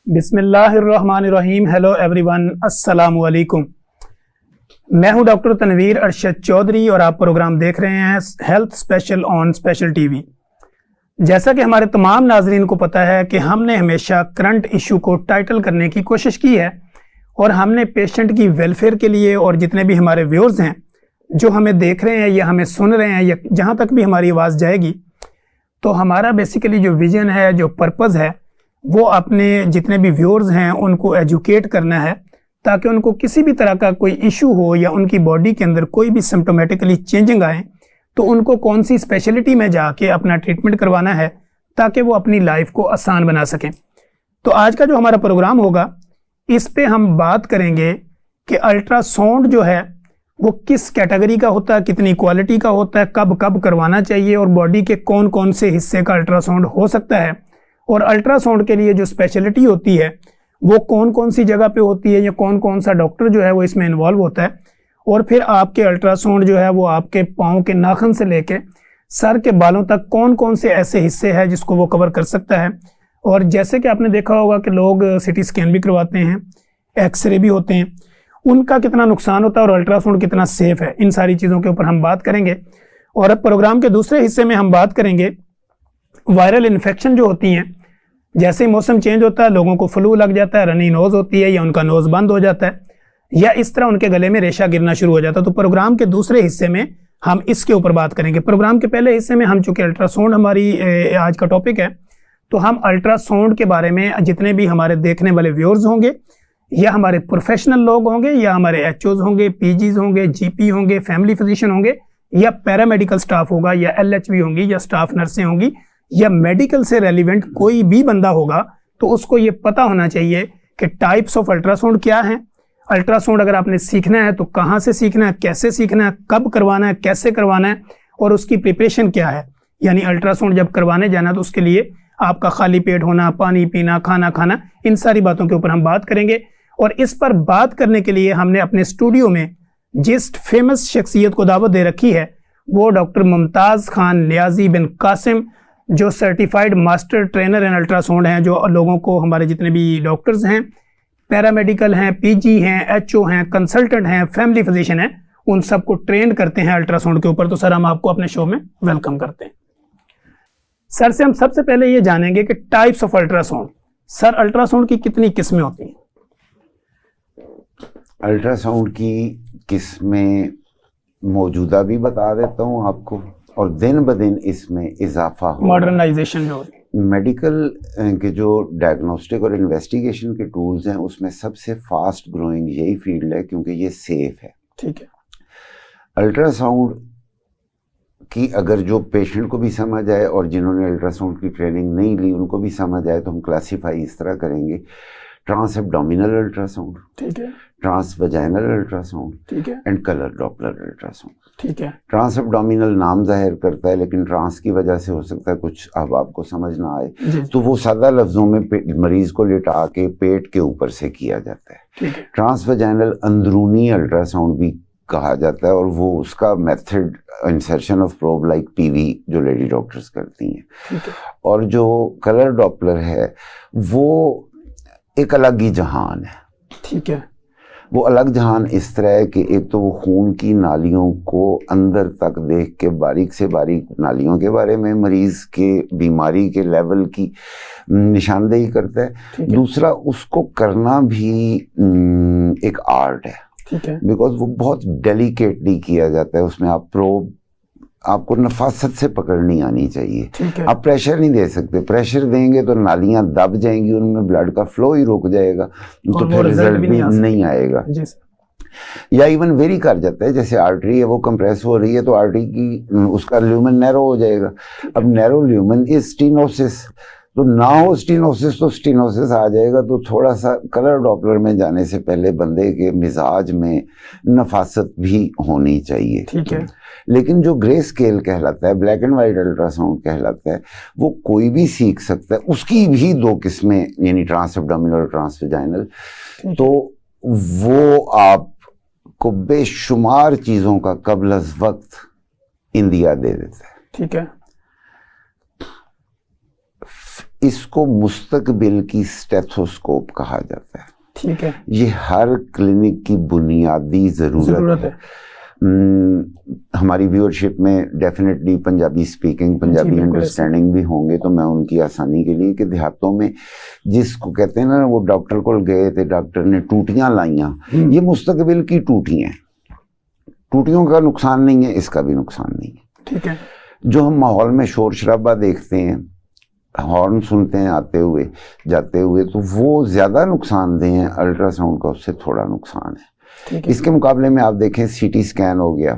बिस्मिल्लाहिर्रहमानिर्रहीम। Hello everyone, अस्सलाम वालेकुम। मैं हूं डॉक्टर तनवीर अरशद चौधरी और आप प्रोग्राम देख रहे हैं health special on special TV. जैसा कि हमारे तमाम नाजरीन को पता है कि हमने हमेशा करंट इशू को टाइटल करने की कोशिश की है और हमने पेशेंट की वेलफेयर के लिए और जितने भी हमारे व्यूअर्स हैं जो हमें देख रहे हैं या हमें सुन रहे हैं या जहाँ तक भी हमारी आवाज़ जाएगी, तो हमारा बेसिकली जो विजन है, जो पर्पज़ है, वो अपने जितने भी व्यूअर्स हैं उनको एजुकेट करना है ताकि उनको किसी भी तरह का कोई इशू हो या उनकी बॉडी के अंदर कोई भी सिम्टोमेटिकली चेंजिंग आए तो उनको कौन सी स्पेशलिटी में जाके अपना ट्रीटमेंट करवाना है ताकि वो अपनी लाइफ को आसान बना सकें। तो आज का जो हमारा प्रोग्राम होगा इस पे हम बात करेंगे कि अल्ट्रासाउंड जो है वो किस कैटेगरी का होता है, कितनी क्वालिटी का होता है, कब कब करवाना चाहिए और बॉडी के कौन कौन से हिस्से का अल्ट्रासाउंड हो सकता है और अल्ट्रासाउंड के लिए जो स्पेशलिटी होती है वो कौन कौन सी जगह पे होती है या कौन कौन सा डॉक्टर जो है वो इसमें इन्वॉल्व होता है। और फिर आपके अल्ट्रासाउंड जो है वो आपके पाँव के नाखून से लेके सर के बालों तक कौन कौन से ऐसे हिस्से हैं जिसको वो कवर कर सकता है। और जैसे कि आपने देखा होगा कि लोग सिटी स्कैन भी करवाते हैं, एक्सरे भी होते हैं, उनका कितना नुकसान होता है और अल्ट्रासाउंड कितना सेफ है, इन सारी चीज़ों के ऊपर हम बात करेंगे। और अब प्रोग्राम के दूसरे हिस्से में हम बात करेंगे वायरल इन्फेक्शन जो होती हैं। जैसे ही मौसम चेंज होता है लोगों को फ्लू लग जाता है, रनी नोज़ होती है या उनका नोज़ बंद हो जाता है या इस तरह उनके गले में रेशा गिरना शुरू हो जाता है। तो प्रोग्राम के दूसरे हिस्से में हम इसके ऊपर बात करेंगे। प्रोग्राम के पहले हिस्से में हम चूँकि अल्ट्रासाउंड हमारी आज का टॉपिक है तो हम अल्ट्रासाउंड के बारे में जितने भी हमारे देखने वाले व्यूअर्स होंगे या हमारे प्रोफेशनल लोग होंगे या हमारे एचओज होंगे, पीजीज होंगे, जीपी होंगे, फैमिली फिजिशियन होंगे या पैरामेडिकल स्टाफ होगा या एलएचवी होंगी या स्टाफ नर्सें होंगी या मेडिकल से रेलिवेंट कोई भी बंदा होगा तो उसको ये पता होना चाहिए कि टाइप्स ऑफ अल्ट्रासाउंड क्या हैं। अल्ट्रासाउंड अगर आपने सीखना है तो कहाँ से सीखना है, कैसे सीखना है, कब करवाना है, कैसे करवाना है और उसकी प्रिपरेशन क्या है। यानी अल्ट्रासाउंड जब करवाने जाना तो उसके लिए आपका खाली पेट होना, पानी पीना, खाना खाना, इन सारी बातों के ऊपर हम बात करेंगे। और इस पर बात करने के लिए हमने अपने स्टूडियो में जिस फेमस शख्सियत को दावत दे रखी है वो डॉक्टर मुमताज़ खान नियाजी बिन कासिम, जो certified master trainer in ultrasound हैं, जो लोगों को हमारे जितने भी डॉक्टर्स हैं, पैरामेडिकल हैं, पीजी हैं, एचओ हैं, कंसल्टेंट हैं, फैमिली फिजिशियन हैं, उन सबको ट्रेन करते हैं अल्ट्रासाउंड के ऊपर। तो सर हम आपको अपने शो में वेलकम करते हैं। सर से हम सबसे पहले ये जानेंगे कि types of ultrasound. Sir ultrasound की कितनी किस्में होती हैं? अल्ट्रासाउंड की किस्में मौजूदा भी बता देता हूँ आपको और दिन ब दिन इसमें इजाफा हो, मॉडर्नाइजेशन जो मेडिकल के जो डायग्नोस्टिक और इन्वेस्टिगेशन के टूल्स हैं उसमें सबसे फास्ट ग्रोइंग यही फील्ड है क्योंकि ये सेफ है। ठीक है। अल्ट्रासाउंड की अगर जो पेशेंट को भी समझ आए और जिन्होंने अल्ट्रासाउंड की ट्रेनिंग नहीं ली उनको भी समझ आए तो हम क्लासीफाई इस तरह करेंगे: ट्रांस एब्डोमिनल अल्ट्रासाउंड, ठीक है, ट्रांस वजाइनल अल्ट्रासाउंड, ठीक है, एंड कलर डॉपलर अल्ट्रासाउंड। ठीक है। ट्रांस एब्डोमिनल नाम जाहिर करता है लेकिन ट्रांस की वजह से हो सकता है कुछ अब आपको समझ ना आए, तो वो सादा लफ्जों में मरीज को लिटा के पेट के ऊपर से किया जाता है। ठीक है। ट्रांस वजाइनल अंदरूनी अल्ट्रासाउंड भी कहा जाता है और वो उसका method insertion of probe like PV जो लेडी डॉक्टर्स करती हैं। ठीक है। और जो कलर डॉपलर है वो एक अलग ही जहान है। ठीक है। वो अलग जहान इस तरह है कि एक तो वो खून की नालियों को अंदर तक देख के बारीक से बारीक नालियों के बारे में, मरीज के बीमारी के लेवल की निशानदेही करता है। दूसरा उसको करना भी एक आर्ट है। ठीक है। बिकॉज वो बहुत डेलिकेटली किया जाता है, उसमें आप प्रोब आपको नफासत से पकड़नी आनी चाहिए। आप प्रेशर नहीं दे सकते, प्रेशर देंगे तो नालियां दब जाएंगी, उनमें ब्लड का फ्लो ही रुक जाएगा तो फिर रिजल्ट भी नहीं आएगा। या इवन वेरी कर जाता है, जैसे आर्टरी है वो कंप्रेस हो रही है तो आर्टरी की उसका ल्यूमन नैरो हो जाएगा। अब नैरो ल्यूमन इज स्टीनोसिस, तो ना हो स्टीनोसिस तो स्टीनोसिस आ जाएगा। तो थोड़ा सा कलर डॉपलर में जाने से पहले बंदे के मिजाज में नफासत भी होनी चाहिए। ठीक है। लेकिन जो ग्रे स्केल कहलाता है, ब्लैक एंड वाइट अल्ट्रासाउंड कहलाता है, वो कोई भी सीख सकता है। उसकी भी दो किस्में यानी ट्रांस एब्डोमिनल और ट्रांस वजाइनल। तो वो आपको बेशुमार चीज़ों का कब्ल अज़ वक्त इंदिया दे देता है। ठीक है। इसको मुस्तकबिल की स्टेथोस्कोप कहा जाता है। ठीक है। ये हर क्लिनिक की बुनियादी ज़रूरत है। हमारी व्यूअरशिप में definitely Punjabi speaking, Punjabi understanding भी होंगे, तो मैं उनकी आसानी के लिए कि देहातों में जिसको कहते हैं ना, वो डॉक्टर को गए थे, डॉक्टर ने टूटियां लाइयां, ये मुस्तकबिल की टूटियां हैं। टूटियों का नुकसान नहीं है, इसका भी नुकसान नहीं है। ठीक है। जो हम माहौल में शोर शराबा देखते हैं, हॉर्न सुनते हैं आते हुए जाते हुए, तो वो ज़्यादा नुकसानदेह हैं, अल्ट्रासाउंड का उससे थोड़ा नुकसान है। इसके मुकाबले में आप देखें, सीटी स्कैन हो गया,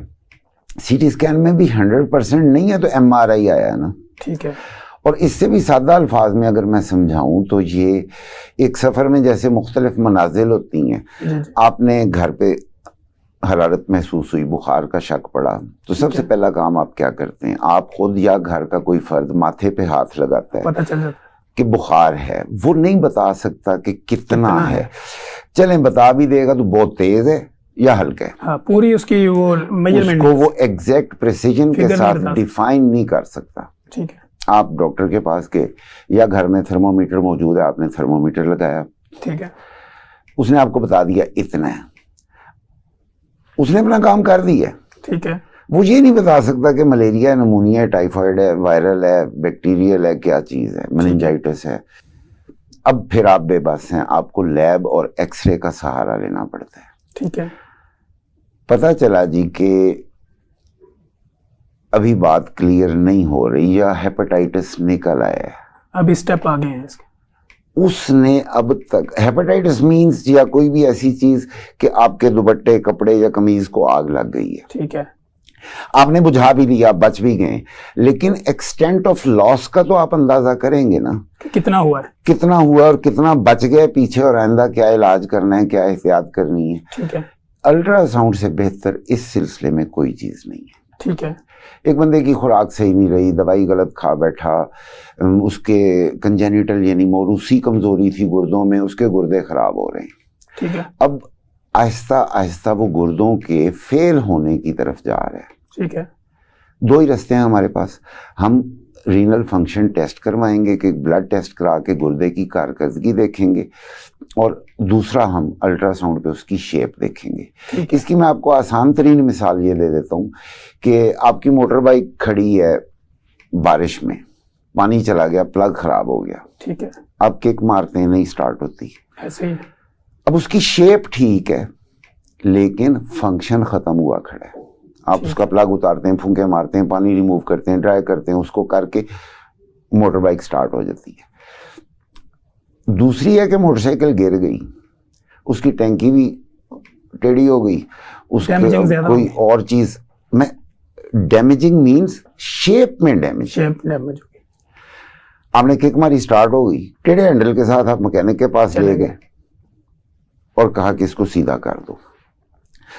सीटी स्कैन में भी 100% नहीं है तो एमआरआई आया ना। ठीक है। और इससे भी सादा अल्फाज में अगर मैं समझाऊं तो ये एक सफ़र में जैसे मुख्तलिफ मनाजिल होती हैं, आपने घर पे हरारत महसूस हुई, बुखार का शक पड़ा, तो सबसे पहला काम आप क्या करते हैं? आप खुद या घर का कोई फर्द माथे पे हाथ लगाता है, पता चल जाता कि बुखार है। वो नहीं बता सकता कि कितना है, चलें बता भी देगा तो बहुत तेज है या हल्का है। हाँ, पूरी उसकी वो मेजरमेंट उसको वो एग्जैक्ट प्रिसीजन के साथ डिफाइन नहीं कर सकता। ठीक है। आप डॉक्टर के पास गए या घर में थर्मोमीटर मौजूद है, आपने थर्मोमीटर लगाया, ठीक है, उसने आपको बता दिया इतना है, उसने अपना काम कर दिया। ठीक है। वो ये नहीं बता सकता कि मलेरिया है, नमूनिया है, टाइफाइड है, वायरल है, बैक्टीरियल है, क्या चीज़ है, मेनिंजाइटिस है। अब फिर आप बेबस हैं, आपको लैब और एक्सरे का सहारा लेना पड़ता है। ठीक है। पता चला जी कि अभी बात क्लियर नहीं हो रही या हेपेटाइटिस निकल आया है, अभी स्टेप आ गए हैं इसके। उसने अब तक हेपेटाइटिस मींस या कोई भी ऐसी चीज कि आपके दुपट्टे, कपड़े या कमीज को आग लग गई है। ठीक है। आपने बुझा भी लिया, बच भी गए, लेकिन एक्सटेंट ऑफ लॉस का तो आप अंदाजा करेंगे ना, कितना हुआ है, कितना हुआ और कितना बच गए पीछे, और आइंदा क्या इलाज करना है, क्या एहतियात करनी है। ठीक है। अल्ट्रासाउंड से बेहतर इस सिलसिले में कोई चीज नहीं है। ठीक है। एक बंदे की खुराक सही नहीं रही, दवाई गलत खा बैठा, उसके कंजेनिटल यानी मौरूसी कमजोरी थी गुर्दों में, उसके गुर्दे खराब हो रहे हैं। ठीक है। अब आहिस्ता आहिस्ता वो गुर्दों के फेल होने की तरफ जा रहा है। ठीक है। दो ही रास्ते हैं हमारे पास, हम रीनल फंक्शन टेस्ट करवाएंगे कि ब्लड टेस्ट करा के गुर्दे की कारकर्दगी देखेंगे, और दूसरा हम अल्ट्रासाउंड पे उसकी शेप देखेंगे। इसकी मैं आपको आसान तरीन मिसाल ये दे देता हूँ कि आपकी मोटर बाइक खड़ी है बारिश में, पानी चला गया, प्लग खराब हो गया। ठीक है। आप किक मारते हैं, नहीं स्टार्ट होती, ऐसे ही। अब उसकी शेप ठीक है लेकिन फंक्शन खत्म हुआ खड़ा है। आप उसका प्लग उतारते हैं, फूंके मारते हैं, पानी रिमूव करते हैं, ड्राई करते हैं, उसको करके मोटर बाइक स्टार्ट हो जाती है। दूसरी है कि मोटरसाइकिल गिर गई, उसकी टैंकी भी टेढ़ी हो गई, उसके कोई और चीज में डैमेजिंग मींस शेप में डैमेज, शेप डैमेज हो गई। आपने किक मारी, स्टार्ट हो गई, टेढ़े हैंडल के साथ आप मैकेनिक के पास ले गए और कहा कि इसको सीधा कर दो।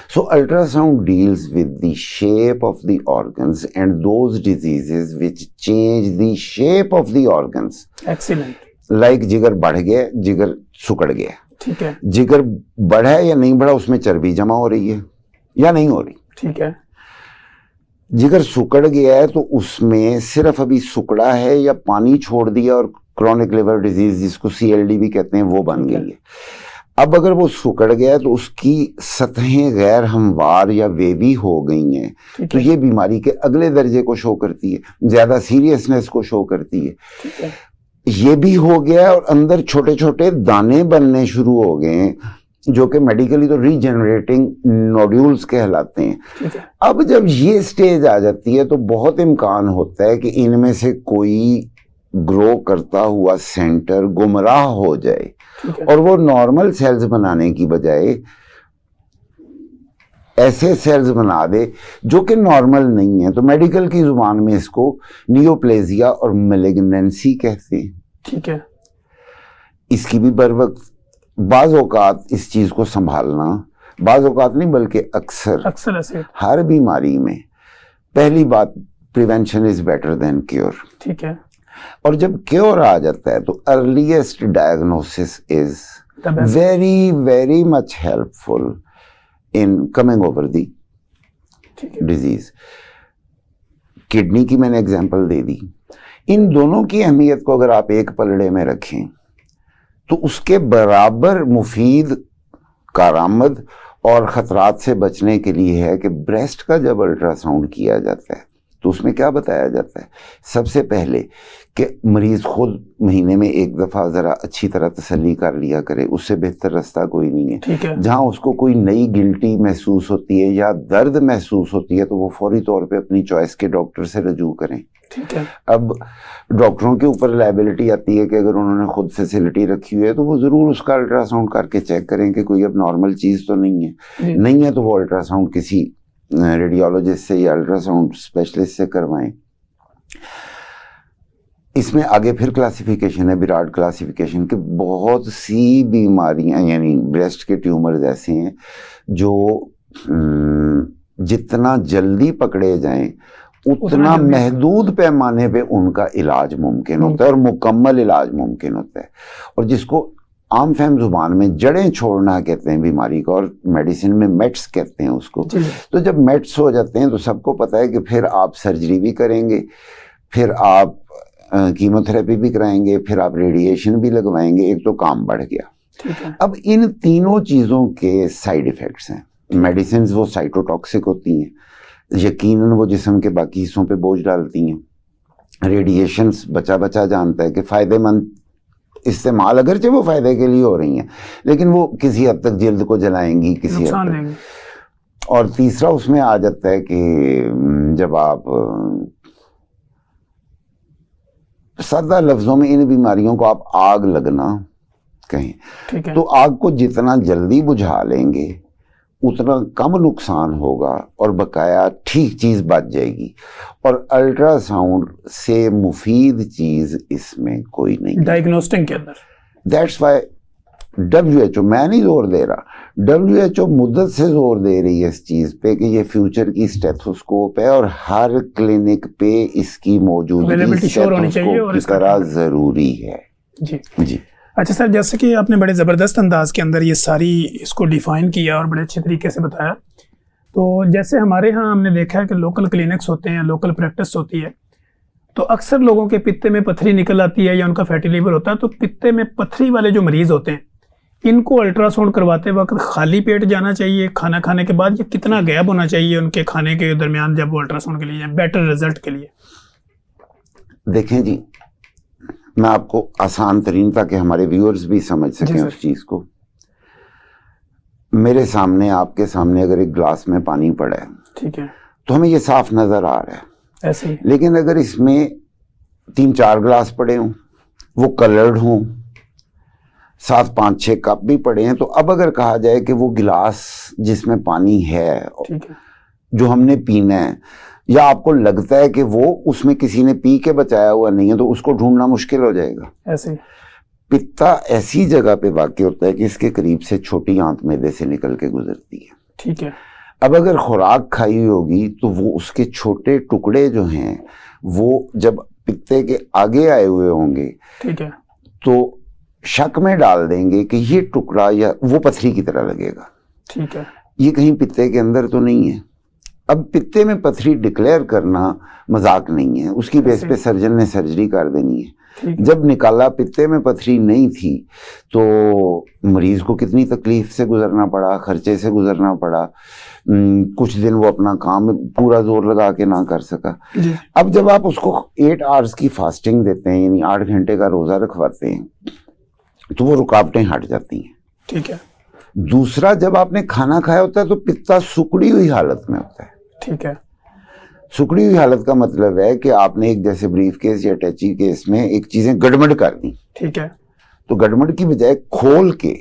So ultrasound deals with the shape of the organs and those diseases which change the shape of the organs. Excellent. Like जिगर बढ़ गया, जिगर सुकड़ गया। ठीक है। जिगर बढ़ा है या नहीं बढ़ा, उसमें चर्बी जमा हो रही है या नहीं हो रही। ठीक है। जिगर सुकड़ गया है तो उसमें सिर्फ अभी सुकड़ा है या पानी छोड़ दिया और क्रोनिक लिवर डिजीज जिसको CLD भी कहते हैं वो बन गई है। अब अगर वो सुकड़ गया है तो उसकी सतहें गैर हमवार या वेवी हो गई हैं, तो ये बीमारी के अगले दर्जे को शो करती है, ज्यादा सीरियसनेस को शो करती है। ये भी हो गया और अंदर छोटे छोटे दाने बनने शुरू हो गए हैं जो कि मेडिकली तो रीजनरेटिंग नोड्यूल्स कहलाते हैं। अब जब ये स्टेज आ जाती है तो बहुत इम्कान होता है कि इनमें से कोई ग्रो करता हुआ सेंटर गुमराह हो जाए और वो नॉर्मल सेल्स बनाने की बजाय ऐसे सेल्स बना दे जो कि नॉर्मल नहीं है। तो मेडिकल की जुबान में इसको नियोप्लेजिया और मैलिग्नेंसी कहते हैं। ठीक है। इसकी भी बर वक्त बाज औकात इस चीज को संभालना, बाज औकात नहीं बल्कि अक्सर ऐसे हर बीमारी में पहली बात prevention is better than cure. ठीक है। और जब क्योर आ जाता है तो earliest diagnosis is very very much helpful in coming over the disease. Kidney की मैंने एग्जांपल दे दी, इन दोनों की अहमियत को अगर आप एक पलड़े में रखें तो उसके बराबर मुफीद, कारआमद और ख़तरात से बचने के लिए है कि ब्रेस्ट का जब अल्ट्रासाउंड किया जाता है तो उसमें क्या बताया जाता है? सबसे पहले कि मरीज़ खुद महीने में एक दफ़ा ज़रा अच्छी तरह तसल्ली कर लिया करे, उससे बेहतर रास्ता कोई नहीं है। जहाँ उसको कोई नई गिल्टी महसूस होती है या दर्द महसूस होती है तो वो फौरी तौर पे अपनी चॉइस के डॉक्टर से रजू करें। ठीक है। अब डॉक्टरों के ऊपर लायबिलिटी आती है कि अगर उन्होंने खुद फैसिलिटी रखी हुई है तो वो ज़रूर उसका अल्ट्रासाउंड करके चेक करें कि कोई अब नॉर्मल चीज़ तो नहीं है। नहीं है तो वो अल्ट्रासाउंड किसी रेडियोलॉजिस्ट से या अल्ट्रासाउंड स्पेशलिस्ट से करवाएं। इसमें आगे फिर क्लासिफिकेशन है, विराट क्लासिफिकेशन के। बहुत सी बीमारियां यानी ब्रेस्ट के ट्यूमर्स ऐसे हैं जो जितना जल्दी पकड़े जाएं उतना महदूद पैमाने पे उनका इलाज मुमकिन होता है और मुकम्मल इलाज मुमकिन होता है। और जिसको आम फहम जुबान में जड़ें छोड़ना कहते हैं बीमारी का, और मेडिसिन में मेट्स कहते हैं उसको। तो जब मेट्स हो जाते हैं तो सबको पता है कि फिर आप सर्जरी भी करेंगे, फिर आप कीमोथेरेपी भी कराएंगे, फिर आप रेडिएशन भी लगवाएंगे। एक तो काम बढ़ गया। अब इन तीनों चीज़ों के साइड इफ़ेक्ट्स हैं। मेडिसिन वो साइटोटॉक्सिक होती हैं, यकीनन वो जिस्म के बाकी हिस्सों पे बोझ डालती हैं। रेडिएशंस बचा बचा जानता है कि फ़ायदेमंद इस्तेमाल अगरचे वो फ़ायदे के लिए हो रही हैं, लेकिन वो किसी हद तक जल्द को जलाएंगी, किसी हद तक। और तीसरा उसमें आ जाता है कि जब आप सादा लफ्ज़ों में इन बीमारियों को आप आग लगना कहें तो आग को जितना जल्दी बुझा लेंगे उतना कम नुकसान होगा और बकाया ठीक चीज़ बच जाएगी। और अल्ट्रासाउंड से मुफीद चीज़ इसमें कोई नहीं डायग्नोस्टिक के अंदर। दैट्स वाई WHO, मैं नहीं जोर दे रहा, WHO मुद्दत से जोर दे रही है इस चीज़ पे कि ये फ्यूचर की स्टेथोस्कोप है और हर क्लिनिक पे इसकी मौजूदगी स्टेथोस्कोप की तरह ज़रूरी है। जी जी। अच्छा सर, जैसे कि आपने बड़े ज़बरदस्त अंदाज के अंदर ये सारी इसको डिफ़ाइन किया और बड़े अच्छे तरीके से बताया। तो जैसे हमारे यहाँ हमने देखा है कि लोकल क्लिनिक्स होते हैं, लोकल प्रैक्टिस होती है, तो अक्सर लोगों के पित्ते में पथरी निकल आती है या उनका फैटी लीवर होता है। तो पित्ते में पथरी वाले जो मरीज़ होते हैं इनको अल्ट्रासाउंड करवाते वक्त खाली पेट जाना चाहिए खाना खाने के बाद, या कितना गैप होना चाहिए उनके खाने के दरमियान जब वो अल्ट्रासाउंड के लिए जाए बेटर रिजल्ट के लिए? देखें जी, मैं आपको आसान तरीन ताकि हमारे व्यूअर्स भी समझ सकें उस चीज़ को। मेरे सामने, आपके सामने अगर एक ग्लास में पानी पड़ा है, ठीक है, तो हमें ये साफ नज़र आ रहा है ऐसे ही। लेकिन अगर इसमें 3-4 ग्लास पड़े हों, वो कलर्ड हों, साथ 5-6 कप भी पड़े हैं, तो अब अगर कहा जाए कि वो गिलास जिसमें पानी है जो हमने पीना है, या आपको लगता है कि वो उसमें किसी ने पी के बचाया हुआ नहीं है, तो उसको ढूंढना मुश्किल हो जाएगा ऐसे। पित्ता ऐसी जगह पे वाक़ई होता है कि इसके करीब से छोटी आंत मैदे से निकल के गुजरती है, ठीक है। अब अगर खुराक खाई होगी तो वो उसके छोटे टुकड़े जो हैं वो जब पित्ते के आगे आए हुए होंगे, ठीक है, तो शक में डाल देंगे कि ये टुकड़ा या वो पथरी की तरह लगेगा, ठीक है, ये कहीं पित्ते के अंदर तो नहीं है। अब पित्ते में पथरी डिक्लेयर करना मजाक नहीं है, उसकी बेस पे सर्जन ने सर्जरी कर देनी है। जब निकाला पित्ते में पथरी नहीं थी तो मरीज को कितनी तकलीफ से गुजरना पड़ा, खर्चे से गुजरना पड़ा, कुछ दिन वो अपना काम पूरा जोर लगा के ना कर सका। अब जब आप उसको 8 आवर्स की फास्टिंग देते हैं, यानी 8 घंटे का रोजा रखवाते हैं, तो वो रुकावटें हट जाती हैं, ठीक है। दूसरा, जब आपने खाना खाया होता है तो पित्ता सुकड़ी हुई हालत में होता है, ठीक है। सुकड़ी हुई हालत का मतलब है कि आपने एक जैसे ब्रीफ केस या टैची केस में एक चीजें गड़बड़ कर दी, ठीक है, तो गड़बड़ की बजाय खोल के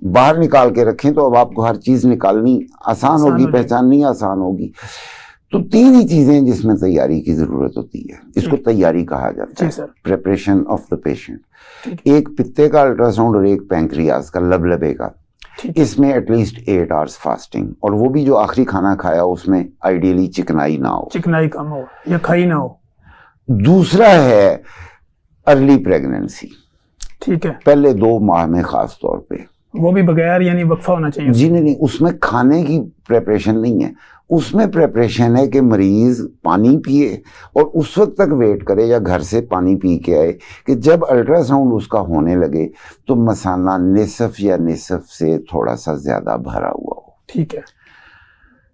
बाहर निकाल के रखें तो अब आपको हर चीज निकालनी आसान होगी, पहचाननी आसान होगी। तो 3 ही चीजें जिसमें तैयारी की जरूरत होती है, इसको तैयारी कहा जाता है, प्रिपरेशन ऑफ द पेशेंट। एक पित्ते का अल्ट्रासाउंड और एक पैंक्रियाज का, लबलबे का, इसमें एटलीस्ट 8 आवर्स फास्टिंग, और वो भी जो आखिरी खाना खाया उसमें आइडियली चिकनाई ना हो, चिकनाई कम हो या खाई ना हो। दूसरा है अर्ली प्रेगनेंसी, ठीक है, पहले 2 माह में खास तौर पे, वो भी बगैर यानी वक्फा होना चाहिए। जी नहीं, उसमें खाने की प्रिपरेशन नहीं है, उसमें प्रेपरेशन है कि मरीज पानी पिए और उस वक्त तक वेट करे या घर से पानी पी के आए कि जब अल्ट्रासाउंड उसका होने लगे तो मसाना निसफ या निसफ से थोड़ा सा ज़्यादा भरा हुआ हो। ठीक है।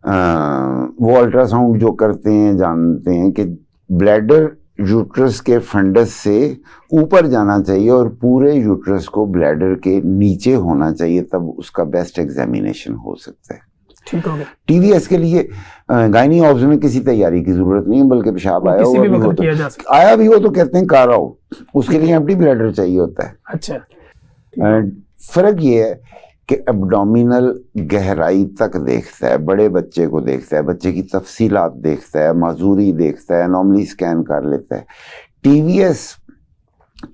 वो अल्ट्रासाउंड जो करते हैं जानते हैं कि ब्लैडर यूट्रस के फंडस से ऊपर जाना चाहिए और पूरे यूट्रस को ब्लैडर के नीचे होना चाहिए, तब उसका बेस्ट एग्जामिनेशन हो सकता है। ठीक हो गया। टीवीएस के लिए गायनी ऑब्स में किसी तैयारी की जरूरत नहीं है, बल्कि पेशाब आया किसी भी वक्त हो किया जा तो सकता आया भी हो तो कहते हैं कार आओ, उसके लिए एम्प्टी ब्लैडर चाहिए होता है। अच्छा। फर्क ये है कि एब्डोमिनल गहराई तक देखता है, बड़े बच्चे को देखता है, बच्चे की तफसीलात देखता है, माजूरी देखता है, एनोमली स्कैन कर लेता है। टीवीएस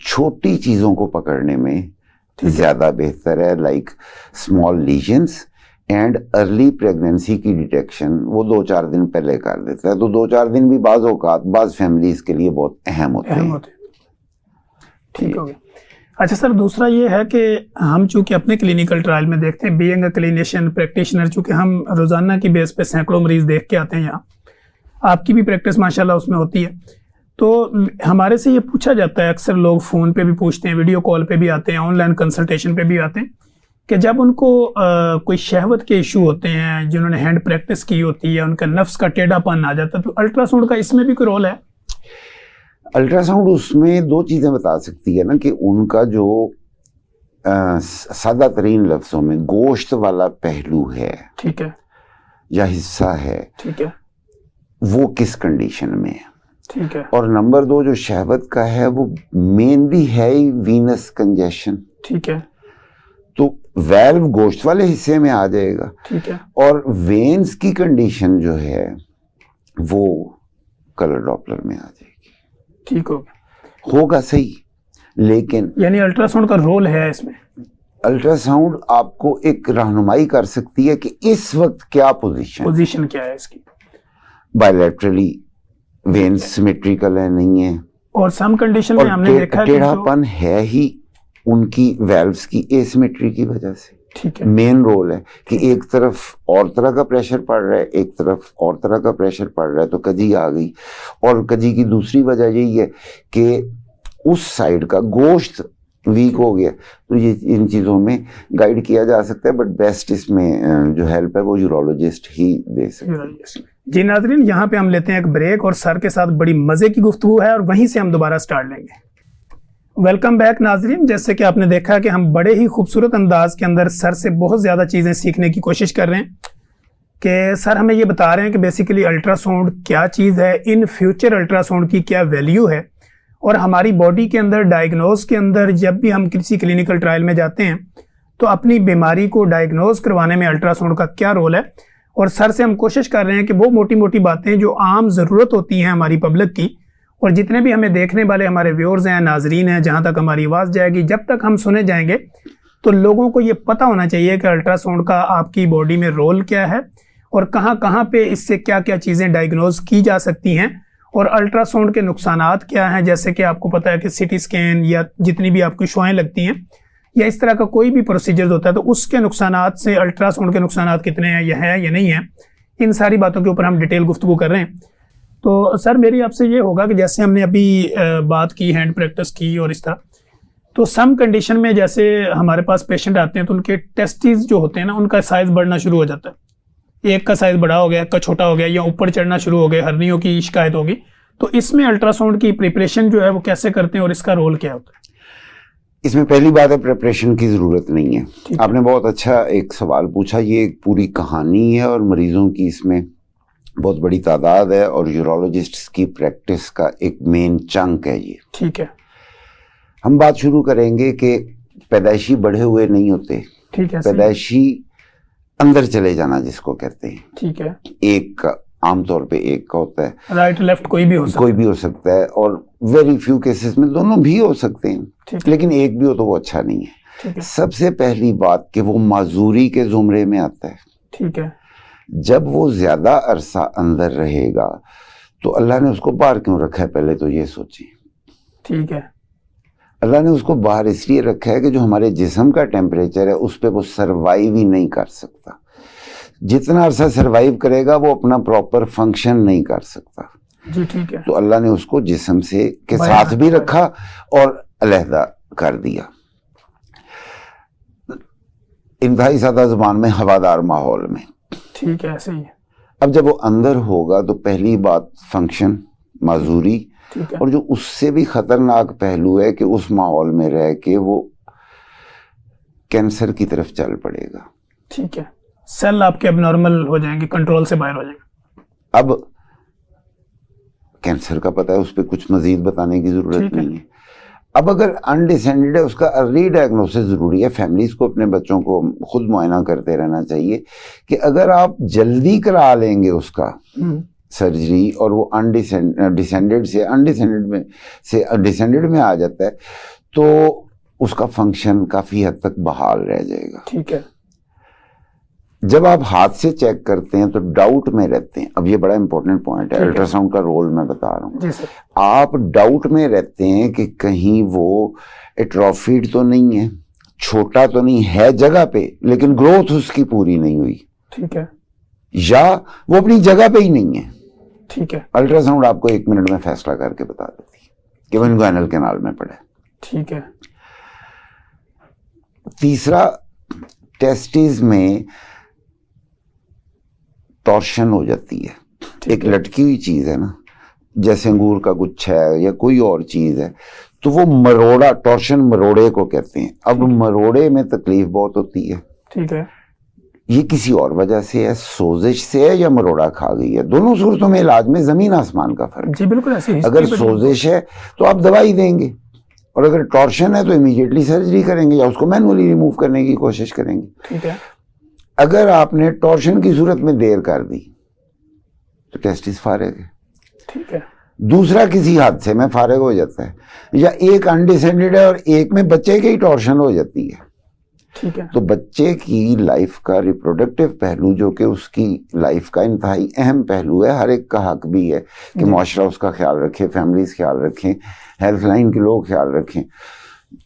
छोटी चीज़ों को पकड़ने में ज़्यादा बेहतर है, like small lesions and early pregnancy की डिटेक्शन वो 2-4 दिन पहले कर देता है। तो 2-4 दिन भी बाज़ औक़ात बाज़ फैमिलीज़ के लिए बहुत अहम होते हैं। ठीक हो गया। अच्छा सर, दूसरा ये है कि हम चूंकि अपने क्लिनिकल ट्रायल में देखते हैं, बीइंग अ क्लिनिशियन प्रैक्टिशनर, चूंकि हम रोज़ाना की बेस पे सैकड़ों मरीज देख के आते हैं यहाँ, आपकी भी प्रैक्टिस माशाल्लाह उसमें होती है, तो हमारे से ये पूछा जाता है, अक्सर लोग फ़ोन पे भी पूछते हैं, वीडियो कॉल पे भी आते हैं, ऑनलाइन कंसल्टेशन पे भी आते हैं, कि जब उनको कोई शहवत के इशू होते हैं, जिन्होंने हैंड प्रैक्टिस की होती है, उनका नफ्स का टेढ़ापन आ जाता है, तो अल्ट्रासाउंड का इसमें भी कोई रोल है? अल्ट्रासाउंड उसमें 2 चीज़ें बता सकती है ना, कि उनका जो सादा तरीन लफ्ज़ों में गोश्त वाला पहलू है, ठीक है, या हिस्सा है, ठीक है, वो किस कंडीशन में है, ठीक है, और नंबर 2 जो शहवत का है वो मेनली है ही वीनस कंजेशन, ठीक है, तो वेल्व गोश्त वाले हिस्से में आ जाएगा, ठीक है, और वेन्स की कंडीशन जो है वो कलर डॉपलर में आ जाएगी। ठीक होगा सही, लेकिन यानी अल्ट्रासाउंड का रोल है इसमें? अल्ट्रासाउंड आपको एक रहनुमाई कर सकती है कि इस वक्त क्या पोजीशन क्या है इसकी, बायलैटरली वेन्स सिमेट्रिकल है नहीं है, और सम कंडीशन में हमने देखा है टेढ़ापन है ही उनकी वेल्व्स की एसिमेट्री की वजह से। ठीक है, मेन रोल है कि एक तरफ और तरह का प्रेशर पड़ रहा है, एक तरफ और तरह का प्रेशर पड़ रहा है, तो कजी आ गई। और कजी की दूसरी वजह यही है कि उस साइड का गोश्त वीक हो गया, तो ये इन चीज़ों में गाइड किया जा सकता है, बट बेस्ट इसमें जो हेल्प है वो यूरोलॉजिस्ट ही दे सकते हैं। जी नाज़रीन, यहाँ पे हम लेते हैं एक ब्रेक, और सर के साथ बड़ी मज़े की गुफ्तगू है, और वहीं से हम दोबारा स्टार्ट लेंगे। वेलकम बैक नाजरीन। जैसे कि आपने देखा कि हम बड़े ही खूबसूरत अंदाज के अंदर सर से बहुत ज़्यादा चीज़ें सीखने की कोशिश कर रहे हैं, कि सर हमें ये बता रहे हैं कि बेसिकली अल्ट्रासाउंड क्या चीज़ है, इन फ्यूचर अल्ट्रासाउंड की क्या वैल्यू है, और हमारी बॉडी के अंदर डायग्नोज के अंदर जब भी हम किसी क्लिनिकल ट्रायल में जाते हैं तो अपनी बीमारी को डायग्नोज करवाने में अल्ट्रासाउंड का क्या रोल है। और सर से हम कोशिश कर रहे हैं कि वो मोटी मोटी बातें जो आम ज़रूरत होती हैं हमारी पब्लिक की, और जितने भी हमें देखने वाले हमारे व्यूअर्स हैं, नाजरीन हैं, जहाँ तक हमारी आवाज़ जाएगी, जब तक हम सुने जाएंगे तो लोगों को ये पता होना चाहिए कि अल्ट्रासाउंड का आपकी बॉडी में रोल क्या है, और कहाँ कहाँ पे इससे क्या क्या चीज़ें डायग्नोज की जा सकती हैं, और अल्ट्रासाउंड के नुकसानात क्या हैं। जैसे कि आपको पता है कि सिटी स्कैन या जितनी भी आपकी शुआएँ लगती हैं या इस तरह का कोई भी प्रोसीजर होता है, तो उसके नुकसानात से अल्ट्रासाउंड के नुकसानात कितने हैं या नहीं है, इन सारी बातों के ऊपर हम डिटेल गुफ्तगू कर रहे हैं। तो सर मेरी आपसे ये होगा कि जैसे हमने अभी बात की हैंड प्रैक्टिस की और इस तरह, तो सम कंडीशन में जैसे हमारे पास पेशेंट आते हैं तो उनके टेस्टिस जो होते हैं ना, उनका साइज़ बढ़ना शुरू हो जाता है, एक का साइज़ बड़ा हो गया, एक का छोटा हो गया, या ऊपर चढ़ना शुरू हो गया, हर्नियों की शिकायत होगी, तो इसमें अल्ट्रासाउंड की प्रिपरेशन जो है वो कैसे करते हैं और इसका रोल क्या होता है? इसमें पहली बात है, प्रिपरेशन की ज़रूरत नहीं है। आपने बहुत अच्छा एक सवाल पूछा, ये एक पूरी कहानी है और मरीज़ों की इसमें बहुत बड़ी तादाद है, और यूरोलॉजिस्ट्स की प्रैक्टिस का एक मेन चंक है ये। ठीक है, हम बात शुरू करेंगे कि पैदाइशी बढ़े हुए नहीं होते, ठीक है, पैदाइशी अंदर चले जाना जिसको कहते हैं। ठीक है, एक का आमतौर पे एक का होता है, राइट लेफ्ट कोई भी हो सकता है, और वेरी फ्यू केसेस में दोनों भी हो सकते हैं, लेकिन एक भी हो तो वो अच्छा नहीं है। सबसे पहली बात कि वो माजूरी के जुमरे में आता है। ठीक है, जब वो ज्यादा अरसा अंदर रहेगा तो अल्लाह ने उसको बाहर क्यों रखा है, पहले तो ये सोचें। ठीक है, अल्लाह ने उसको बाहर इसलिए रखा है कि जो हमारे जिस्म का टेम्परेचर है उस पर वो सर्वाइव ही नहीं कर सकता। जितना अरसा सरवाइव करेगा वो अपना प्रॉपर फंक्शन नहीं कर सकता। जी ठीक है। तो अल्लाह ने उसको जिस्म से के साथ भी रखा और अलहदा कर दिया, इंतहाई सादा ज़बान में, हवादार माहौल में। ठीक है, ऐसे ही। अब जब वो अंदर होगा तो पहली बात फंक्शन, माजूरी, और जो उससे भी खतरनाक पहलू है कि उस माहौल में रह के वो कैंसर की तरफ चल पड़ेगा। ठीक है, सेल आपके अब नॉर्मल हो जाएंगे, कंट्रोल से बाहर हो जाएंगे। अब कैंसर का पता है, उस पर कुछ मजीद बताने की जरूरत नहीं है। अब अगर अनडिसेंडेड है, उसका अर्ली डायग्नोसिस जरूरी है। फैमिलीज को अपने बच्चों को खुद मुआयना करते रहना चाहिए कि अगर आप जल्दी करा लेंगे उसका सर्जरी और वो डिसेंडेड में आ जाता है तो उसका फंक्शन काफी हद तक बहाल रह जाएगा। ठीक है। जब आप हाथ से चेक करते हैं तो डाउट में रहते हैं। अब ये बड़ा इंपॉर्टेंट पॉइंट है, अल्ट्रासाउंड का रोल मैं बता रहा हूँ। आप डाउट में रहते हैं कि कहीं वो एट्रोफिड तो नहीं है, छोटा तो नहीं है जगह पे, लेकिन ग्रोथ उसकी पूरी नहीं हुई। ठीक है। या वो अपनी जगह पे ही नहीं है। ठीक है। अल्ट्रासाउंड आपको 1 मिनट में फैसला करके बता देती है कि वो इन्गुइनल कैनाल में पड़ा है। ठीक है। तीसरा, टेस्टिस में टॉर्शन हो जाती है। एक लटकी हुई चीज है ना, जैसे अंगूर का गुच्छा है या कोई और चीज है, तो वो मरोड़ा, टॉर्शन मरोड़े को कहते हैं। अब मरोड़े में तकलीफ बहुत होती है। ठीक है। ये किसी और वजह से है, सोजिश से है या मरोड़ा खा गई है। दोनों सूरतों में इलाज में जमीन आसमान का फर्क। जी बिल्कुल ऐसे। अगर सोजिश है तो आप दवाई देंगे, और अगर टॉर्शन है तो इमीडिएटली सर्जरी करेंगे या उसको मैनुअली रिमूव करने की कोशिश करेंगे। ठीक है। अगर आपने टॉर्शन की सूरत में देर कर दी तो टेस्टिस फारिग है। ठीक है। दूसरा किसी हादसे में फारिग हो जाता है, या एक अनडिसेंडेड है और एक में बच्चे की टॉर्शन हो जाती है। ठीक है। तो बच्चे की लाइफ का रिप्रोडक्टिव पहलू, जो कि उसकी लाइफ का इंतहाई अहम पहलू है, हर एक का हक भी है कि मुआशरा उसका ख्याल रखे, फैमिलीज ख्याल रखें, हेल्थ लाइन के लोग ख्याल रखें।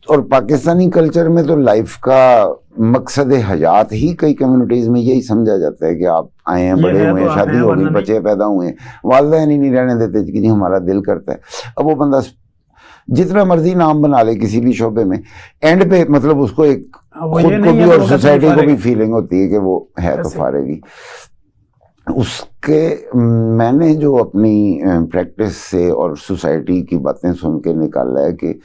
और पाकिस्तानी कल्चर में तो लाइफ का मकसद हयात ही कई कम्युनिटीज में यही समझा जाता है कि आप आए हैं, बड़े हुए हैं, शादी हो गई, बच्चे पैदा हुए हैं, वालिदैन ही नहीं रहने देते कि जी हमारा दिल करता है। अब वो बंदा जितना मर्जी नाम बना ले किसी भी शोबे में, एंड पे मतलब उसको एक खुद को भी और सोसाइटी को भी फीलिंग होती है कि वो है तो फारेगी। उसके मैंने जो अपनी प्रैक्टिस से और सोसाइटी की बातें सुन के निकाला है कि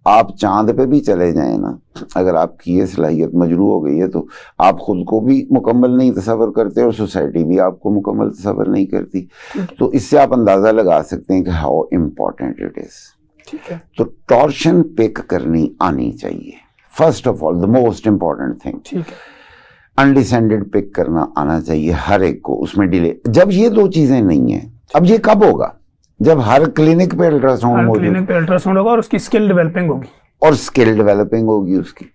आप चांद पे भी चले जाएं ना, अगर आपकी ये सलाहियत मजरू हो गई है तो आप खुद को भी मुकम्मल नहीं तसव्वुर करते और सोसाइटी भी आपको मुकम्मल तसव्वुर नहीं करती। तो इससे आप अंदाज़ा लगा सकते हैं कि हाउ इम्पोर्टेंट इट इज़। ठीक है। तो टॉर्शन पिक करनी आनी चाहिए, first of all the most important thing. ठीक है। अनडिसेंडेड पिक करना आना चाहिए हर एक को, उसमें डिले। जब ये दो चीजें नहीं है, अब ये कब होगा? जब हर क्लिनिक पे अल्ट्रासाउंड होगा और उसकी स्किल डेवलपिंग होगी, और स्किल डेवलपिंग होगी उसकी।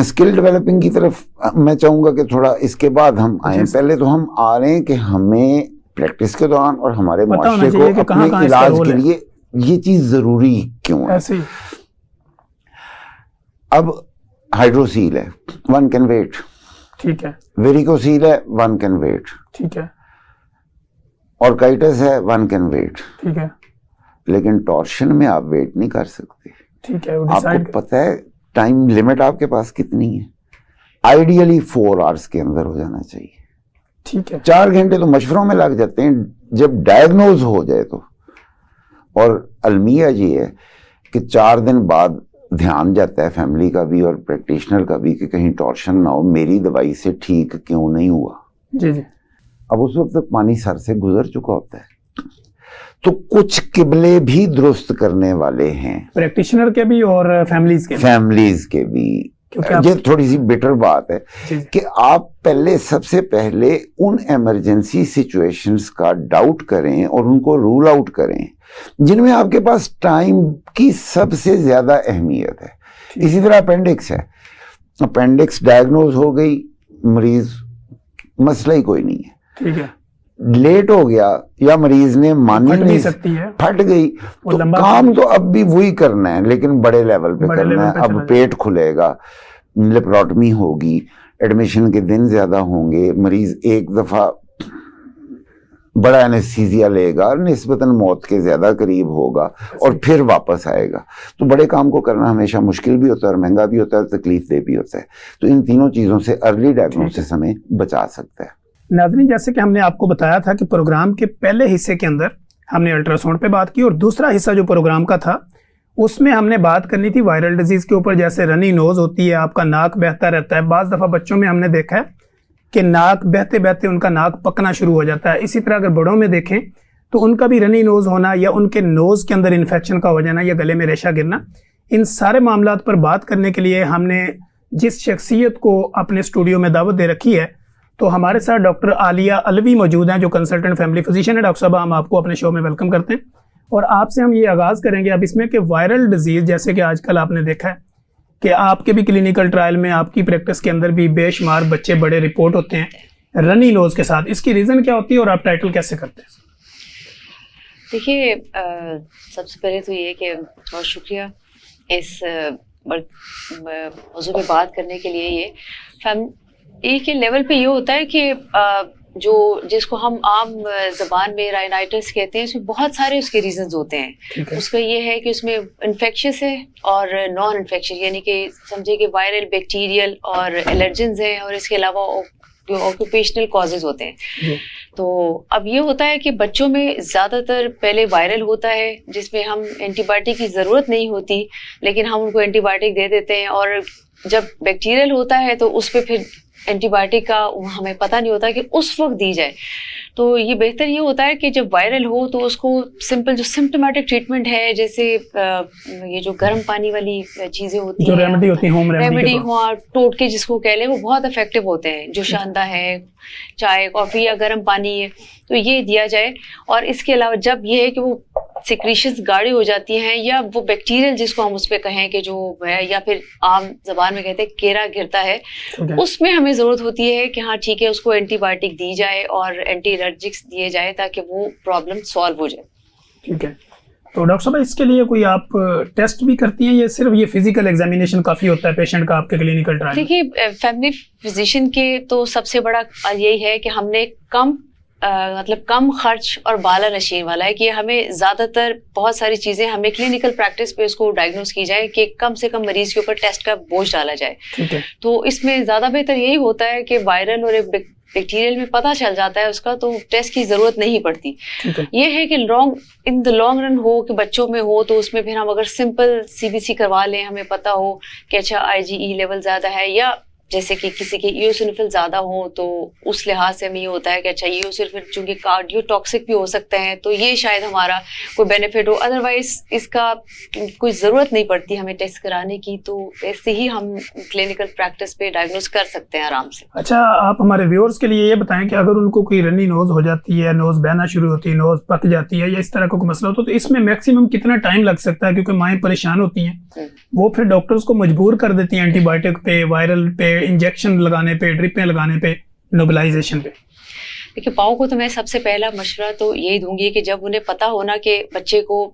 स्किल डेवलपिंग की तरफ मैं चाहूंगा कि थोड़ा इसके बाद हम आए। पहले तो हम आ रहे हैं कि हमें प्रैक्टिस के दौरान और हमारे मुआशरे को अपने इलाज के लिए ये चीज जरूरी क्यों है। अब हाइड्रोसील है, वन कैन वेट। ठीक है। वेरिकोसील है, वन कैन वेट। ठीक है। ऑर्काइटिस है, वन कैन वेट। ठीक है। लेकिन टॉर्शन में आप वेट नहीं कर सकते। ठीक है। आपको पता है टाइम लिमिट आपके पास कितनी है? आइडियली 4 आवर्स के अंदर हो जाना चाहिए। ठीक है। 4 घंटे तो मशवरों में लग जाते हैं जब डायग्नोज हो जाए तो। और अलमिया ये है कि 4 दिन बाद ध्यान जाता है फैमिली का भी और प्रैक्टिशनर का भी कि कहीं टॉर्शन ना हो, मेरी दवाई से ठीक क्यों नहीं हुआ। जी जी। अब उस वक्त तक पानी सर से गुजर चुका होता है। तो कुछ किबले भी दुरुस्त करने वाले हैं, प्रैक्टिशनर के भी और फैमिलीज के भी। ये थोड़ी सी बेटर बात है कि आप सबसे पहले उन इमरजेंसी सिचुएशंस का डाउट करें और उनको रूल आउट करें जिनमें आपके पास टाइम की सबसे ज्यादा अहमियत है। इसी तरह अपेंडिक्स है, अपेंडिक्स डायग्नोज हो गई, मरीज मसला ही कोई नहीं है। ठीक है। लेट हो गया या मरीज ने मानी नहीं सकती है, फट गई, तो काम तो अब भी वही करना है लेकिन बड़े लेवल पे करना है। अब पेट खुलेगा, लेप्रोटमी होगी, एडमिशन के दिन ज़्यादा होंगे, मरीज़ एक दफ़ा बड़ा एनेस्थीसिया लेगा, निस्बतन मौत के ज़्यादा करीब होगा और फिर वापस आएगा। तो बड़े काम को करना हमेशा मुश्किल भी होता है और महंगा भी होता है, तकलीफ दे भी होता है। तो इन तीनों चीज़ों से अर्ली डायग्नोसिस हमें बचा सकता है। नाज़रीन, जैसे कि हमने आपको बताया था कि प्रोग्राम के पहले हिस्से के अंदर हमने अल्ट्रासाउंड पे बात की और दूसरा हिस्सा जो प्रोग्राम का था उसमें हमने बात करनी थी वायरल डिजीज़ के ऊपर। जैसे रनी नोज़ होती है, आपका नाक बहता रहता है, बाज़ दफ़ा बच्चों में हमने देखा है कि नाक बहते बहते उनका नाक पकना शुरू हो जाता है। इसी तरह अगर बड़ों में देखें तो उनका भी रनी नोज़ होना या उनके नोज़ के अंदर इन्फेक्शन का हो जाना या गले में रेशा गिरना, इन सारे मामलात पर बात करने के लिए हमने जिस शख्सियत को अपने स्टूडियो में दावत दे रखी है, तो हमारे साथ डॉक्टर आलिया अलवी मौजूद हैं जो कंसल्टेंट फैमिली फिजिशियन है। डॉक्टर साहब, हम आपको अपने शो में वेलकम करते हैं और आपसे हम ये आगाज़ करेंगे अब इसमें कि वायरल डिजीज़, जैसे कि आजकल आपने देखा है कि आपके भी क्लिनिकल ट्रायल में, आपकी प्रैक्टिस के अंदर भी बेशुमार बच्चे बड़े रिपोर्ट होते हैं रनी नोज़ के साथ। इसकी रीज़न क्या होती है और आप टाइटल कैसे करते हैं? देखिए, सबसे पहले तो ये कि बहुत शुक्रिया इस मौजू पे बात करने के लिए। ये फैमिली के लेवल पे ये होता है कि जो जिसको हम आम ज़बान में राइनाइटिस कहते हैं, इसमें बहुत सारे उसके रीजंस होते हैं। उसका ये है कि उसमें इन्फेक्शियस है और नॉन इन्फेक्शियस, यानी कि समझे कि वायरल, बैक्टीरियल और एलर्जेंस हैं, और इसके अलावा जो ऑक्यूपेशनल कॉजेज होते हैं। तो अब ये होता है कि बच्चों में ज़्यादातर पहले वायरल होता है जिसमें हम एंटीबायोटिक की ज़रूरत नहीं होती, लेकिन हम उनको एंटीबायोटिक दे देते हैं। और जब बैक्टीरियल होता है तो उस पर फिर एंटीबायोटिक का हमें पता नहीं होता कि उस वक्त दी जाए। तो ये बेहतर ये होता है कि जब वायरल हो तो उसको सिंपल जो सिम्टोमेटिक ट्रीटमेंट है, जैसे ये जो गर्म पानी वाली चीज़ें होती हैं, रेमेडी होती है, होम रेमेडी हुआ, टोटके जिसको कह लें, वो बहुत इफेक्टिव होते हैं। जो शांदा है, चाय, कॉफ़ी या गर्म पानी है, तो ये दिया जाए। और इसके अलावा जब ये है कि वो सिक्रीशंस गाढ़ी हो जाती हैं या वो बैक्टीरियल जिसको हम उस पर कहें कि जो है, या फिर आम जबान में कहते हैं केरा गिरता है, उसमें हमें ज़रूरत होती है कि हाँ ठीक है, उसको एंटीबायोटिक दी जाए और एंटी एलर्जिक्स दिए जाए ताकि वो प्रॉब्लम सॉल्व हो जाए। ठीक है। तो डॉक्टर साहब, इसके लिए कोई आप टेस्ट भी करती हैं या सिर्फ ये फिजिकल एग्जामिनेशन काफ़ी होता है पेशेंट का आपके क्लिनिकल ट्रायल? देखिए, फैमिली फिजिशियन के तो सबसे बड़ा यही है कि हमने कम खर्च और बाला नशीन वाला है कि हमें ज़्यादातर बहुत सारी चीज़ें हमें क्लिनिकल प्रैक्टिस पे उसको डायग्नोस की जाए कि कम से कम मरीज़ के ऊपर टेस्ट का बोझ डाला जाए। तो इसमें ज़्यादा बेहतर यही होता है कि वायरल और बैक्टीरियल में पता चल जाता है उसका, तो टेस्ट की ज़रूरत नहीं पड़ती। ये है कि इन द लॉन्ग रन हो कि बच्चों में हो, तो उसमें फिर हम अगर सिंपल CBC करवा लें, हमें पता हो कि अच्छा IgE लेवल ज़्यादा है, या जैसे कि किसी के ईओसिनोफिल ज़्यादा हो, तो उस लिहाज से हमें ये होता है कि अच्छा ईओसिनोफिल चूँकि कार्डियो टॉक्सिक भी हो सकते हैं, तो ये शायद हमारा कोई बेनिफिट हो। अदरवाइज इसका कोई ज़रूरत नहीं पड़ती हमें टेस्ट कराने की, तो ऐसे ही हम क्लिनिकल प्रैक्टिस पे डायग्नोस कर सकते हैं आराम से। अच्छा, आप हमारे व्यूअर्स के लिए ये बताएं कि अगर उनको कोई रनी नोज़ हो जाती है, नोज़ बहना शुरू होती है, नोज़ पक जाती है या इस तरह का कोई मसला होता है, तो इसमें मैक्सिमम कितना टाइम लग सकता है? क्योंकि माएँ परेशान होती हैं, वो फिर डॉक्टर्स को मजबूर कर देती हैं एंटीबायोटिक पे, वायरल पे, इंजेक्शन लगाने पे, ड्रिपें लगाने पे, नोबलाइजेशन पे। देखिए, पाओ को तो मैं सबसे पहला मशवरा तो यही दूंगी कि जब उन्हें पता होना कि बच्चे को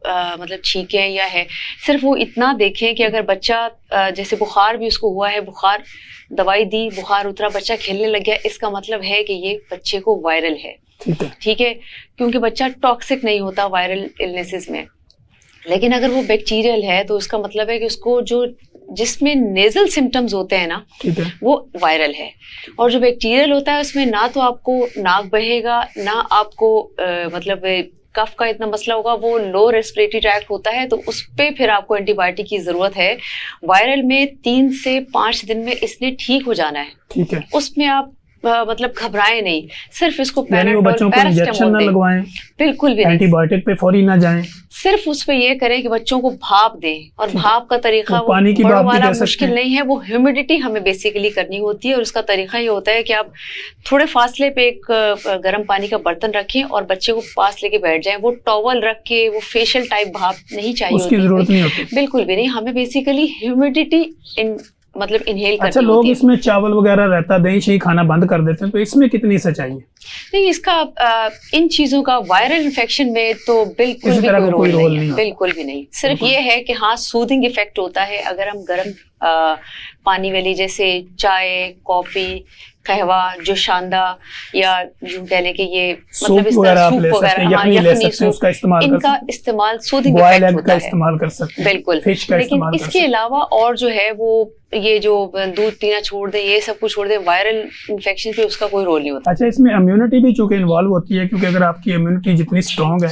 मतलब ठीक है या है, सिर्फ वो इतना देखें कि अगर बच्चा जैसे बुखार भी उसको हुआ है, बुखार दवाई दी, बुखार उतरा, बच्चा खेलने लग गया, इसका मतलब है कि ये बच्चे को वायरल है। ठीक है, क्योंकि बच्चा टॉक्सिक नहीं होता वायरल इलनेसेस में। लेकिन अगर वो बैक्टीरियल है तो उसका मतलब है कि उसको जो जिसमें नेजल सिम्टम्स होते हैं ना, वो वायरल है। और जो बैक्टीरियल होता है उसमें ना तो आपको नाक बहेगा, ना आपको मतलब कफ का इतना मसला होगा, वो लो रेस्पिरेटरी ट्रैक्ट होता है, तो उस पर फिर आपको एंटीबायोटिक की ज़रूरत है। वायरल में 3 से 5 दिन में इसने ठीक हो जाना है। ठीक है, उसमें आप मतलब घबराएं नहीं, सिर्फ इसको पैरासिटामोल लगवाएं, बिल्कुल भी एंटीबायोटिक पे फौरी ना जाएं, सिर्फ उस पे ये करें कि बच्चों को भाप दें। और भाप का तरीका तो पानी की भाप वाला मुश्किल नहीं है, वो ह्यूमिडिटी हमें बेसिकली करनी होती है। और उसका तरीका ये होता है कि आप थोड़े फासले पे एक गर्म पानी का बर्तन रखें और बच्चे को पास लेके बैठ जाएं। वो टॉवल रख के वो फेशियल टाइप भाप नहीं चाहिए, उसकी जरूरत नहीं होती, बिल्कुल भी नहीं। हमें बेसिकली ह्यूमिडिटी मतलब इनहेल करनी होती है। अच्छा, लोग इसमें चावल वगैरह रहता, दही शही खाना बंद कर देते हैं, तो इसमें कितनी सच्चाई है? नहीं, इसका इन चीज़ों का वायरल इन्फेक्शन में तो बिल्कुल भी कोई रोल नहीं है, बिल्कुल भी नहीं। सिर्फ ये है कि हाँ, सूदिंग इफेक्ट होता है अगर हम गर्म पानी वाली जैसे चाय, कॉफ़ी, कहवा, जो शांदा या यूं कह लें कि ये मतलब इस तरह सूप वगैरह, यखनी सूप, इनका इस्तेमाल सूदिंग इफेक्ट होता है, इस्तेमाल कर सकते हैं बिल्कुल। लेकिन इसके अलावा और जो है वो ये जो दूध पीना छोड़ दे, ये सब कुछ छोड़ दे, वायरल इन्फेक्शन पे उसका कोई रोल नहीं होता। अच्छा, इसमें इम्यूनिटी भी चूंकि इन्वॉल्व होती है, क्योंकि अगर आपकी इम्यूनिटी जितनी स्ट्रॉन्ग है,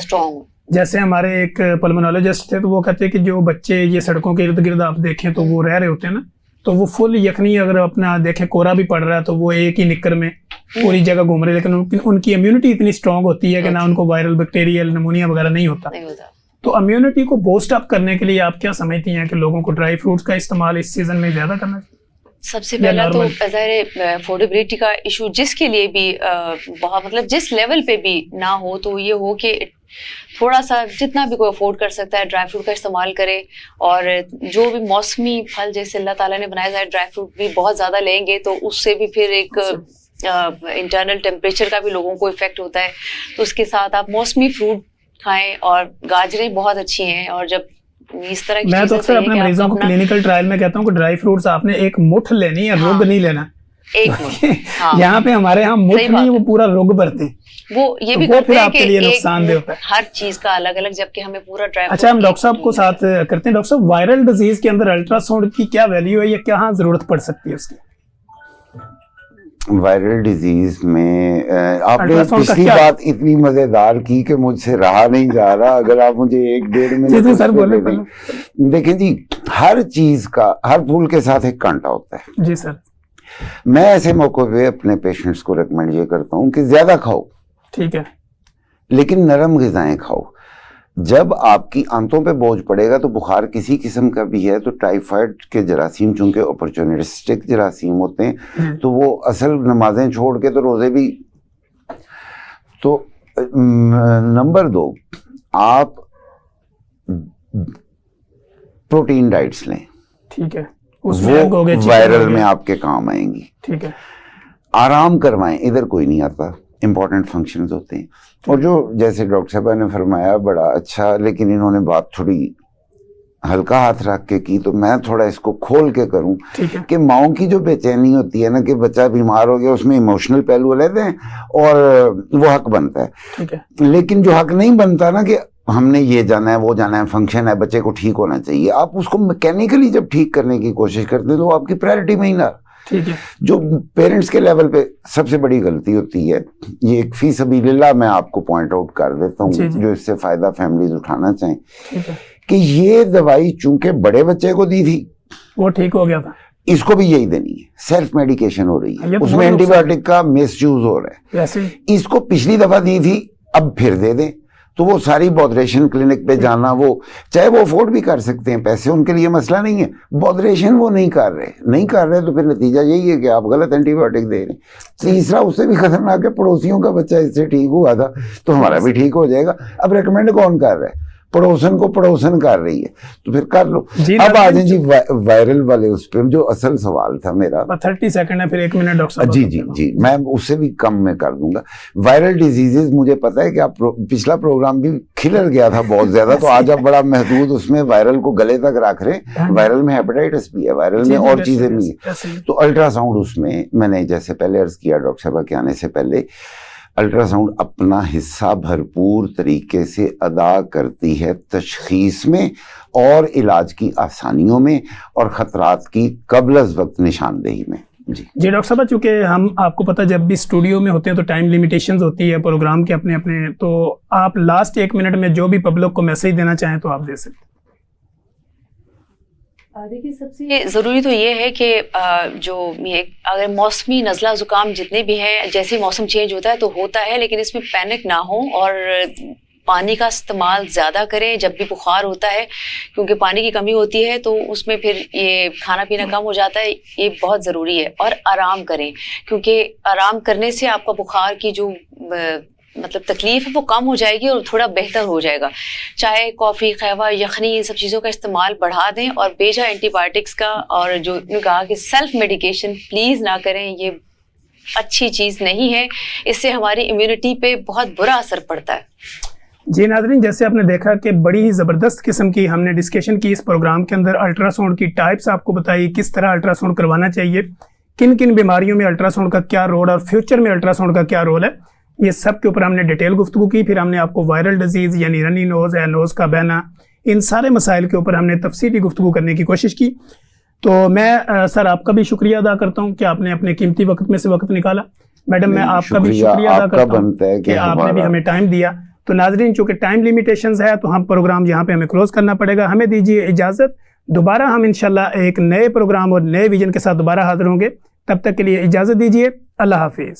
जैसे हमारे एक पल्मोनोलॉजिस्ट थे तो वो कहते हैं कि जो बच्चे ये सड़कों के इर्द गिर्द आप देखें तो वो रह रहे होते हैं ना, तो वो फुल यखनी अगर अपना देखें, कोहरा भी पड़ रहा है तो वो एक ही निक्कर में पूरी जगह घूम रहे, लेकिन उनकी इम्यूनिटी इतनी स्ट्रांग होती है कि ना उनको वायरल बैक्टीरियल निमोनिया वगैरह नहीं होता। तो इम्यूनिटी को बूस्ट अप करने के लिए आप क्या समझती हैं कि लोगों को ड्राई फ्रूट्स का इस्तेमाल इस सीजन में ज्यादा करना चाहिए? सबसे पहला तो ज़ाहिर अफोर्डेबिलिटी का इशू जिसके लिए भी बहुत मतलब जिस लेवल पे भी ना हो, तो ये हो कि थोड़ा सा जितना भी कोई अफोर्ड कर सकता है ड्राई फ्रूट का इस्तेमाल करे। और जो भी मौसमी फल जैसे अल्लाह ताला ने बनाया जाए, ड्राई फ्रूट भी बहुत ज़्यादा लेंगे तो उससे भी फिर एक इंटरनल टेम्परेचर का भी लोगों को इफेक्ट होता है। तो उसके साथ आप मौसमी फ्रूट खाएं, और गाजरें बहुत अच्छी हैं। और जब इस तरह की मैं तो अक्सर अपने मरीजों को क्लिनिकल ट्रायल में कहता हूँ कि ड्राई फ्रूट्स आपने एक मुठ लेनी है, रुग नहीं लेना एक मुठ। यहाँ पे हमारे यहाँ मुठ नहीं, वो पूरा रुग भरते हैं। वो ये भी फिर आपके लिए नुकसानदेह होता है। हर चीज का अलग अलग, जबकि हमें पूरा ड्राई। अच्छा, हम डॉक्टर साहब को साथ करते हैं। डॉक्टर साहब, वायरल डिजीज के अंदर अल्ट्रासाउंड की क्या वैल्यू है या क्या जरूरत पड़ सकती है उसकी? वायरल डिजीज में आपने पिछली बात इतनी मजेदार की कि मुझसे रहा नहीं जा रहा। अगर आप मुझे 1-1.5 मिनट सर बोले। देखें जी, हर चीज का, हर फूल के साथ एक कांटा होता है। जी सर। मैं ऐसे मौकों पे अपने पेशेंट्स को रिकमेंड ये करता हूँ कि ज्यादा खाओ, ठीक है, लेकिन नरम ग़िज़ाएं खाओ। जब आपकी आंतों पे बोझ पड़ेगा तो बुखार किसी किस्म का भी है तो टाइफाइड के जरासीम चूंकि अपॉर्चुनिस्टिक जरासीम होते हैं तो वो असल नमाजें छोड़ के तो रोजे भी। तो नंबर 2, आप प्रोटीन डाइट्स लें, ठीक है, वो वायरल में आपके काम आएंगी, ठीक है। आराम करवाएं, इधर कोई नहीं आता, इंपॉर्टेंट फंक्शंस होते हैं। और जो जैसे डॉक्टर साहब ने फरमाया बड़ा अच्छा, लेकिन इन्होंने बात थोड़ी हल्का हाथ रख के की, तो मैं थोड़ा इसको खोल के करूं कि माओं की जो बेचैनी होती है ना कि बच्चा बीमार हो गया, उसमें इमोशनल पहलू लेते हैं और वो हक बनता है, ठीक है। लेकिन जो हक नहीं बनता ना कि हमने ये जाना है, वो जाना है, फंक्शन है, बच्चे को ठीक होना चाहिए, आप उसको मैकेनिकली जब ठीक करने की कोशिश करते हैं तो आपकी प्रायोरिटी में ही ना, ठीक है। जो पेरेंट्स के लेवल पे सबसे बड़ी गलती होती है, ये एक फी सबीलिल्लाह मैं आपको पॉइंट आउट कर देता हूँ जो इससे फायदा फैमिलीज उठाना चाहें, कि ये दवाई चूंकि बड़े बच्चे को दी थी, वो ठीक हो गया था, इसको भी यही देनी है, सेल्फ मेडिकेशन हो रही है, उसमें एंटीबायोटिक का मिसयूज हो रहा है। इसको पिछली दफा दी थी, अब फिर दे दें, तो वो सारी बॉदरेशन क्लिनिक पे जाना, वो चाहे वो अफोर्ड भी कर सकते हैं, पैसे उनके लिए मसला नहीं है, बॉदरेशन वो नहीं कर रहे तो फिर नतीजा यही है कि आप गलत एंटीबायोटिक दे रहे हैं। तीसरा, उससे भी खतरनाक है, पड़ोसियों का बच्चा इससे ठीक हुआ था तो हमारा भी ठीक हो जाएगा। अब रेकमेंड कौन कर रहा है? पड़ोसन को पड़ोसन कर रही है, तो फिर कर लो। अब आ जाए जी वायरल वाले उस पे, जो असल सवाल था मेरा, 30 सेकंड है, फिर 1 मिनट डॉक्टर साहब। जी, मैं उससे भी कम में कर दूंगा। वायरल डिजीजेज, मुझे पता है कि आप पिछला प्रोग्राम भी खिलर गया था बहुत ज्यादा, तो आज आप बड़ा महदूद उसमें वायरल को गले तक रख रहे हैं। वायरल में हेपेटाइटिस भी है, वायरल में और चीजें भी है। तो अल्ट्रासाउंड, उसमें मैंने जैसे पहले अर्ज किया डॉक्टर साहब के आने से पहले, अल्ट्रासाउंड अपना हिस्सा भरपूर तरीके से अदा करती है तशखीस में और इलाज की आसानियों में और खतरात की कबल वक्त निशानदेही में। जी डॉक्टर साहब, चूंकि हम आपको पता जब भी स्टूडियो में होते हैं तो टाइम लिमिटेशंस होती है प्रोग्राम के अपने, तो आप लास्ट 1 मिनट में जो भी पब्लिक को मैसेज देना चाहें तो आप दे सकते। देखिए, सबसे ज़रूरी तो ये है कि जो ये अगर मौसमी नज़ला ज़ुकाम जितने भी हैं, जैसे मौसम चेंज होता है तो होता है, लेकिन इसमें पैनिक ना हो और पानी का इस्तेमाल ज़्यादा करें जब भी बुखार होता है, क्योंकि पानी की कमी होती है तो उसमें फिर ये खाना पीना कम हो जाता है, ये बहुत ज़रूरी है। और आराम करें, क्योंकि आराम करने से आपका बुखार की जो मतलब तकलीफ है वो कम हो जाएगी और थोड़ा बेहतर हो जाएगा। चाय, कॉफ़ी, कहवा, यखनी, इन सब चीज़ों का इस्तेमाल बढ़ा दें और बेजा एंटीबायोटिक्स का, और जो कहा कि सेल्फ मेडिकेशन प्लीज़ ना करें, ये अच्छी चीज़ नहीं है, इससे हमारी इम्यूनिटी पे बहुत बुरा असर पड़ता है। जी नाज़रीन, जैसे आपने देखा कि बड़ी ही ज़बरदस्त किस्म की हमने डिस्कशन की इस प्रोग्राम के अंदर, अल्ट्रासाउंड की टाइप्स आपको बताई, किस तरह अल्ट्रासाउंड करवाना चाहिए, किन किन बीमारियों में अल्ट्रासाउंड का क्या रोल और फ्यूचर में अल्ट्रासाउंड का क्या रोल है, ये सब के ऊपर हमने डिटेल गुफ्तगू की। फिर हमने आपको वायरल डिजीज़ यानी रनी नोज़ या नोज़ का बहना, इन सारे मसाइल के ऊपर हमने तफसीली गुफ्तगू करने की कोशिश की। तो मैं सर आपका भी शुक्रिया अदा करता हूँ कि आपने अपने कीमती वक्त में से वक्त निकाला। मैडम मैं आपका भी शुक्रिया अदा करता हूँ कि आपने भी हमें टाइम दिया। तो नाजरीन, चूँकि टाइम लिमिटेशंस है तो हम प्रोग्राम यहाँ पे हमें क्लोज करना पड़ेगा। हमें दीजिए इजाज़त, दोबारा हम इंशाल्लाह एक नए प्रोग्राम और नए विजन के साथ दोबारा हाजिर होंगे। तब तक के लिए इजाज़त दीजिए। अल्लाह हाफिज़।